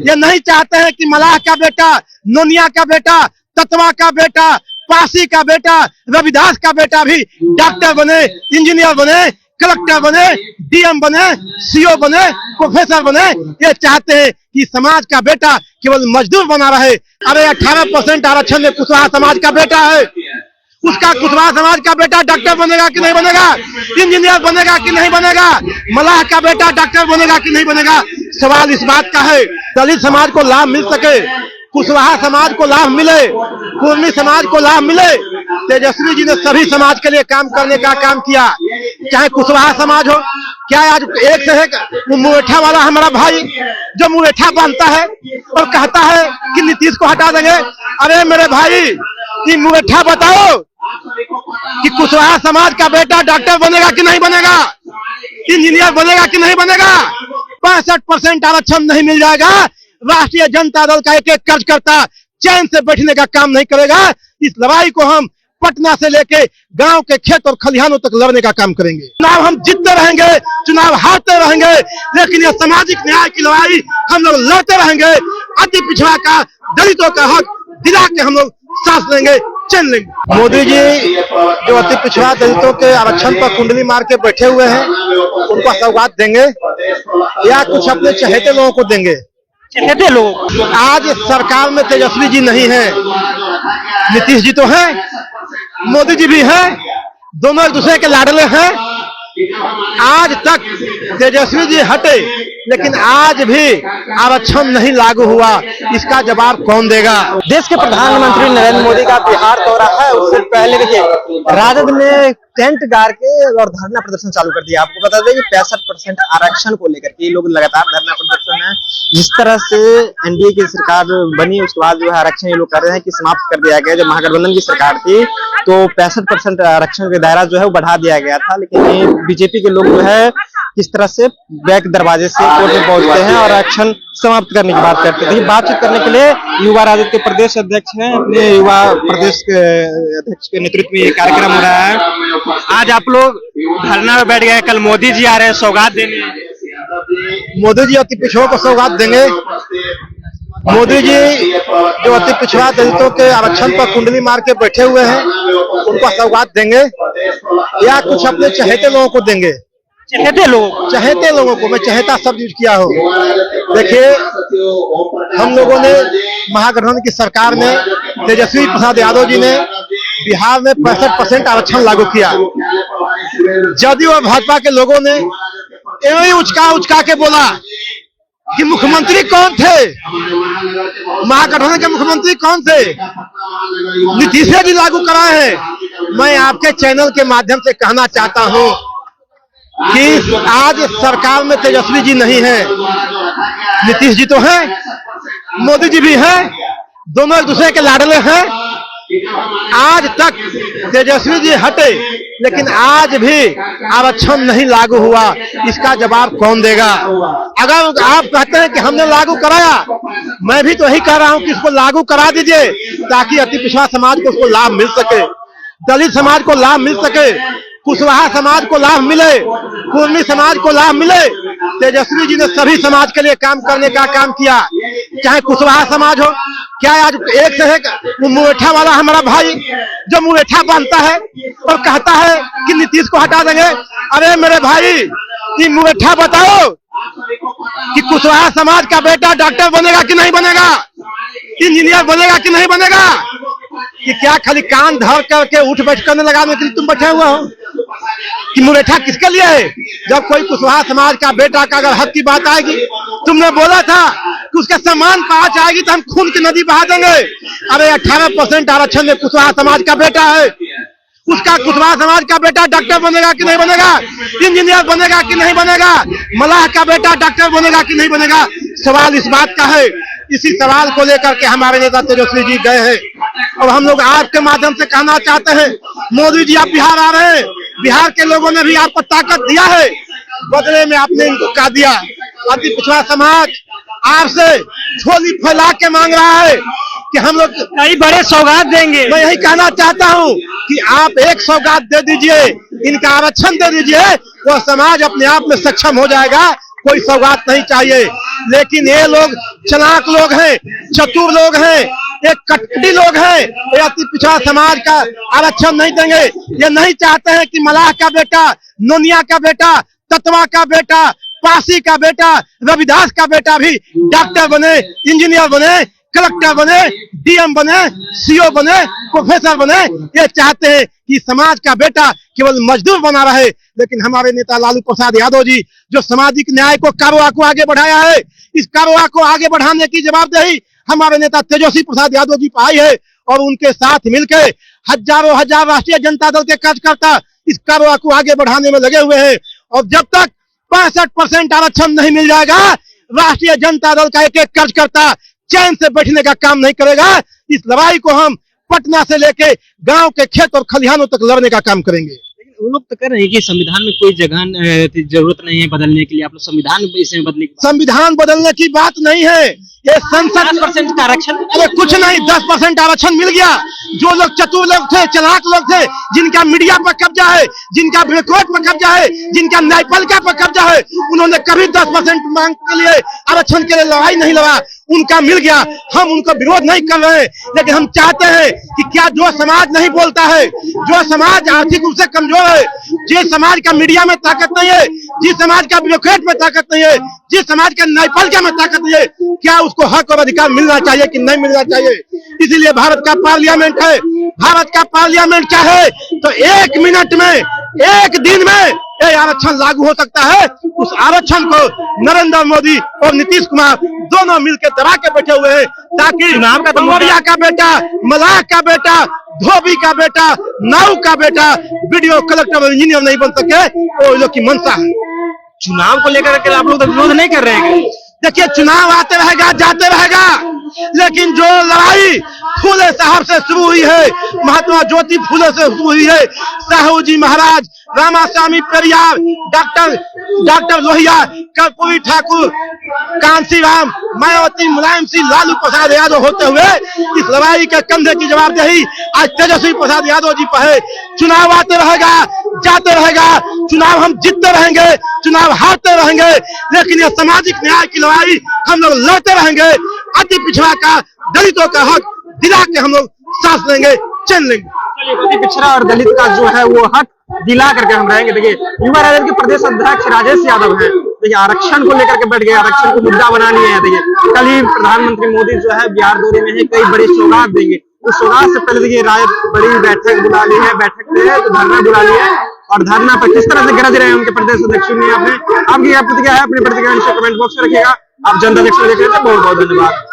ये नहीं चाहते हैं कि मलाह का बेटा, नोनिया का बेटा, ततवा का बेटा, पासी का बेटा, रविदास का बेटा भी डॉक्टर बने, इंजीनियर बने, कलेक्टर बने, डीएम बने, सीओ बने, प्रोफेसर बने। ये चाहते हैं कि समाज का बेटा केवल मजदूर बना रहे। अरे 18% आरक्षण में कुशवाहा समाज का बेटा है, उसका कुशवाहा समाज का बेटा डॉक्टर बनेगा कि नहीं बनेगा, इंजीनियर बनेगा कि नहीं बनेगा, मलाह का बेटा डॉक्टर बनेगा कि नहीं बनेगा। सवाल इस बात का है दलित समाज को लाभ मिल सके, कुशवाहा समाज को लाभ मिले, कुर्मी समाज को लाभ मिले। तेजस्वी जी ने सभी समाज के लिए काम करने का काम किया, चाहे कुशवाहा समाज हो। क्या आज एक से एक मुरेठा वाला हमारा भाई जो मुरेठा बांधता है और कहता है कि नीतीश को हटा देंगे। अरे मेरे भाई, ये मुरेठा बताओ कि कुशवाहा समाज का बेटा डॉक्टर बनेगा कि नहीं बनेगा, इंजीनियर बनेगा कि नहीं बनेगा। 65% आरक्षण नहीं मिल जाएगा, राष्ट्रीय जनता दल का एक एक कार्यकर्ता चैन से बैठने का काम नहीं करेगा। इस लड़ाई को हम पटना से लेके गांव के खेत और खलिहानों तक लड़ने का काम करेंगे। चुनाव हम जीतते रहेंगे, चुनाव हारते रहेंगे, लेकिन ये सामाजिक न्याय की लड़ाई हम लोग लड़ते रहेंगे। अति पिछड़ा का, दलितों का हक दिला के हम लोग सांस लेंगे, चैन लेंगे। मोदी जी जो अति पिछड़ा दलितों के आरक्षण पर कुंडली मार के बैठे हुए हैं, उनको सौगात देंगे या कुछ अपने चहेते लोगों को देंगे? चहेते लोग। आज सरकार में तेजस्वी जी नहीं है, नीतीश जी तो हैं, मोदी जी भी हैं, दोनों एक दूसरे के लाडले हैं। आज तक तेजस्वी जी हटे, लेकिन आज भी आरक्षण नहीं लागू हुआ। इसका जवाब कौन देगा? देश के प्रधानमंत्री नरेंद्र मोदी का बिहार दौरा है, उससे पहले देखिए राजद ने टेंट गाड़ के और धरना प्रदर्शन चालू कर दिया। आपको बता दें कि 65% आरक्षण को लेकर के लोग लगातार धरना प्रदर्शन है। जिस तरह से एनडीए की सरकार बनी उसके बाद जो है आरक्षण ये लोग कर रहे हैं कि समाप्त कर दिया गया। जब महागठबंधन की सरकार थी तो 65% आरक्षण का दायरा जो है वो बढ़ा दिया गया था, लेकिन बीजेपी के लोग जो है किस तरह से बैक दरवाजे से कोर्ट में पहुंचते हैं और आरक्षण समाप्त करने की बात करते हैं। बातचीत करने के लिए युवा राजद के प्रदेश अध्यक्ष हैं, अपने युवा प्रदेश के अध्यक्ष के नेतृत्व में ये कार्यक्रम हो रहा है। आज आप लोग धरना में बैठ गए, कल मोदी जी आ रहे हैं सौगात देने। मोदी जी अति पिछड़ों को सौगात देंगे। मोदी जी जो अति पिछड़ा दलितों के आरक्षण पर कुंडली मार के बैठे हुए हैं, उनको सौगात देंगे या कुछ अपने चहेते लोगों को देंगे? चहेते लोगों को, मैं चहेता शब्द यूज किया हूँ। देखिए, हम लोगों ने महागठबंधन की सरकार में तेजस्वी प्रसाद यादव जी ने बिहार में 65% आरक्षण लागू किया। जदयू और भाजपा के लोगों ने एवं उचका के बोला कि मुख्यमंत्री कौन थे, महागठबंधन के मुख्यमंत्री कौन थे, नीतीश जी लागू कराए हैं। मैं आपके चैनल के माध्यम से कहना चाहता हूं कि आज सरकार में तेजस्वी जी नहीं है, नीतीश जी तो हैं, मोदी जी भी हैं, दोनों एक दूसरे के लाडले हैं। आज तक तेजस्वी जी हटे, लेकिन आज भी आरक्षण नहीं लागू हुआ। इसका जवाब कौन देगा? अगर आप कहते हैं कि हमने लागू कराया, मैं भी तो यही कह रहा हूं कि इसको लागू करा दीजिए ताकि अति पिछड़ा समाज को उसको लाभ मिल सके, दलित समाज को लाभ मिल सके, कुशवाहा समाज को लाभ मिले, कुर्मी समाज को लाभ मिले। तेजस्वी जी ने सभी समाज के लिए काम करने का काम किया, चाहे कुशवाहा समाज हो। क्या आज एक से एक मुरेठा वाला हमारा भाई जो मुरेठा बांधता है और कहता है कि नीतीश को हटा देंगे। अरे मेरे भाई, ये मुरेठा बताओ कि कुशवाहा समाज का बेटा डॉक्टर बनेगा कि नहीं बनेगा, इंजीनियर बनेगा कि नहीं बनेगा। कि क्या खाली कान धर करके उठ बैठ करने लगा में तुम बैठे हुए हो? कि मुरेठा किसके लिए है? जब कोई कुशवाहा समाज का बेटा का अगर हक की बात आएगी, तुमने बोला था कि उसके सम्मान पहुंच आएगी तो हम खून की नदी बहा देंगे। अरे 18% आरक्षण में कुशवाहा समाज का बेटा है, उसका कुशवाहा समाज का बेटा डॉक्टर बनेगा कि नहीं बनेगा, इंजीनियर बनेगा कि नहीं बनेगा, मलाह का बेटा डॉक्टर बनेगा कि नहीं बनेगा। सवाल इस बात का है। इसी सवाल को लेकर के हमारे नेता तेजस्वी जी गए हैं और हम लोग आपके माध्यम से कहना चाहते हैं, मोदी जी आप बिहार आ रहे हैं, बिहार के लोगों ने भी आपको ताकत दिया है, बदले में आपने इनको कहा दिया। अति पिछड़ा समाज आपसे झोली फैला के मांग रहा है कि हम लोग कई बड़े सौगात देंगे। मैं यही कहना चाहता हूं कि आप एक सौगात दे दीजिए, इनका आरक्षण दे दीजिए, वो समाज अपने आप में सक्षम हो जाएगा। कोई सौगात नहीं चाहिए। लेकिन ये लोग चालाक लोग हैं, चतुर लोग हैं, ये कट्टी लोग हैं। ये अति पिछड़ा समाज का आरक्षण नहीं देंगे। ये नहीं चाहते हैं कि मलाह का बेटा, नोनिया का बेटा, तत्वा का बेटा, पासी का बेटा, रविदास का बेटा भी डॉक्टर बने, इंजीनियर बने, कलेक्टर बने, डीएम बने, सीओ बने, प्रोफेसर बने। ये चाहते हैं कि समाज का बेटा केवल मजदूर बना रहे। लेकिन हमारे नेता लालू प्रसाद यादव जी जो सामाजिक न्याय को कारोबार को आगे बढ़ाया है, इस कारोबार को आगे बढ़ाने की जवाबदेही हमारे नेता तेजस्वी प्रसाद यादव जी पर आई है और उनके साथ मिलकर हजारों हजार राष्ट्रीय जनता दल के कार्यकर्ता इस कारोबार को आगे बढ़ाने में लगे हुए हैं। और जब तक 65% आरक्षण नहीं मिल जाएगा, राष्ट्रीय जनता दल का एक एक कार्यकर्ता चैन से बैठने का काम नहीं करेगा। इस लड़ाई को हम पटना से लेके गांव के खेत और खलिहानों तक लड़ने का काम करेंगे। लेकिन वो लोग तो कह रहे हैं कि संविधान में कोई जरूरत नहीं है बदलने के लिए, आप लोग संविधान इसमें बदले। संविधान बदलने की बात नहीं है, ये संसद 10% का आरक्षण। अरे कुछ नहीं, 10% आरक्षण मिल गया। जो लोग चतुर लोग थे, चालाक लोग थे, जिनका मीडिया पर कब्जा है, जिनका ब्रेकआउट पर कब्जा है, जिनका न्यायपालिका पर कब्जा है, उन्होंने कभी 10% मांग के लिए, आरक्षण के लिए लड़ाई नहीं लड़ा, उनका मिल गया। हम उनका विरोध नहीं कर रहे हैं, लेकिन हम चाहते हैं कि क्या जो समाज नहीं बोलता है, जो समाज आर्थिक रूप से कमजोर है, जिस समाज का मीडिया में ताकत नहीं है, जिस समाज का ब्यूरोक्रेट में ताकत नहीं है, जिस समाज का न्यायपालिका में ताकत नहीं है, क्या उसको हक और अधिकार मिलना चाहिए कि नहीं मिलना चाहिए? इसीलिए भारत का पार्लियामेंट है। भारत का पार्लियामेंट चाहे तो 1 मिनट में, 1 दिन में ये आरक्षण लागू हो सकता है। उस आरक्षण को नरेंद्र मोदी और नीतीश कुमार दोनों मिलकर दबा के बैठे हुए हैं, ताकि कंवरिया का बेटा, मलाह का बेटा, धोबी का बेटा, नाऊ का बेटा वीडियो कलेक्टर और इंजीनियर नहीं बन सके। वो लोग की मंशा है। चुनाव को लेकर के आप लोग तो विरोध नहीं कर रहे हैं। देखिए, चुनाव आते रहेगा, जाते रहेगा, लेकिन जो लड़ाई फूले साहब से शुरू हुई है, महात्मा ज्योति फूले से शुरू हुई है, साहू जी महाराज, रामास्वामी पेरियार, डॉक्टर लोहिया, कर्पूरी ठाकुर, कांसीराम, मायावती, मुलायम सिंह, लालू प्रसाद यादव होते हुए इस लड़ाई के कंधे की जवाबदेही आज तेजस्वी प्रसाद यादव जी पर है। चुनाव आते रहेगा, जाते रहेगा, चुनाव हम जीतते रहेंगे, चुनाव हारते रहेंगे, लेकिन ये सामाजिक न्याय की लड़ाई हम लोग लड़ते रहेंगे। अति पिछड़ा का, दलितों का हक दिला के हम लोग सांस लेंगे, चैन लेंगे। अति पिछड़ा और दलित का जो है वो हक दिला करके हम रहेंगे। देखिए, युवा राजद के प्रदेश अध्यक्ष राजेश यादव हैं, देखिए आरक्षण को लेकर के बैठ गए, आरक्षण को मुद्दा बना लिया है। देखिए, कल ही प्रधानमंत्री मोदी जो है बिहार दौरे में है, कई बड़े सौगात देंगे। उस सौगात से पहले देखिए राजद बड़ी बैठक बुला ली है, बैठक में तो धरना बुला लिया है और धरना पर किस तरह से गरज रहे हैं उनके प्रदेश अध्यक्ष ने। आपकी प्रतिक्रिया है, अपनी प्रतिक्रिया कमेंट बॉक्स में रखिएगा। आप जनता देख रहे हैं, बहुत बहुत धन्यवाद।